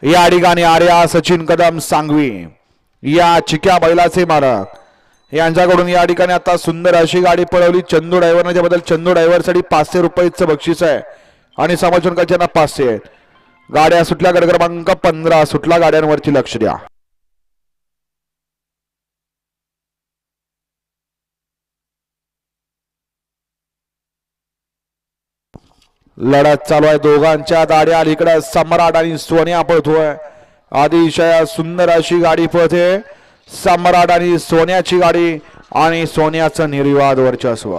या ठिकाणी आर्या सचिन कदम सांगवी या चिक्या बैलाचे मालक यांच्याकडून या ठिकाणी आता सुंदर अशी गाडी पळवली चंदू ड्रायव्हरने, त्याबद्दल चंदू ड्रायव्हरसाठी 500 रुपयाचं बक्षीस आहे आणि समाचनकाच्यांना 500 आहेत. गाड्या सुटल्या, गट क्रमांक 15 सुटला, गाड्यांवरती लक्ष द्या. लढत चालू आहे दोघांच्या दाड्या. इकडे सम्राट आणि सोन्या पळतोय. अतिशय सुंदर अशी गाडी पळते. सम्राट आणि सोन्याची गाडी आणि सोन्याचं निर्विवाद वर्चस्व.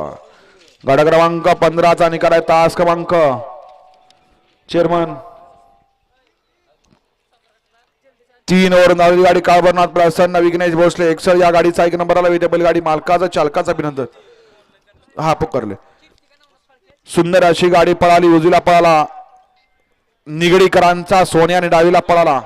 गट क्रमांक 15चा निकाल आहे. तास क्रमांक चेअरमन 3 ओव्हर धावलेली गाडी काळभरनाथ प्रसन्न विघ्नेश भोसले एक्सल या गाडीचा 1 नंबरला विटेबल गाडी मालकाचं चालकाचं अभिनंदन. हा पुकारले. सुंदर अशी गाडी पळाली. उजवीला पळाला निगडीकरांचा सोन्या आणि डावीला पळाला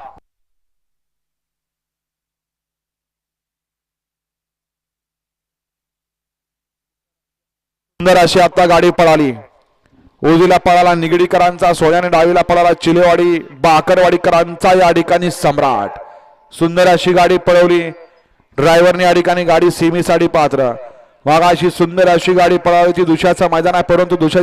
सुंदर अशी आता गाडी पळाली. उजवीला पळाला निगडीकरांचा सोन्याने, डावीला पळाला चिलेवाडी बाकरवाडीकरांचा या ठिकाणी सम्राट. सुंदर अशी गाडी पळवली ड्रायव्हरने या ठिकाणी. गाडी सेमीसाठी पात्र. मग अशी सुंदर अशी गाडी पळाली ती दुसऱ्याचं मैदान आहे, परंतु दुसऱ्या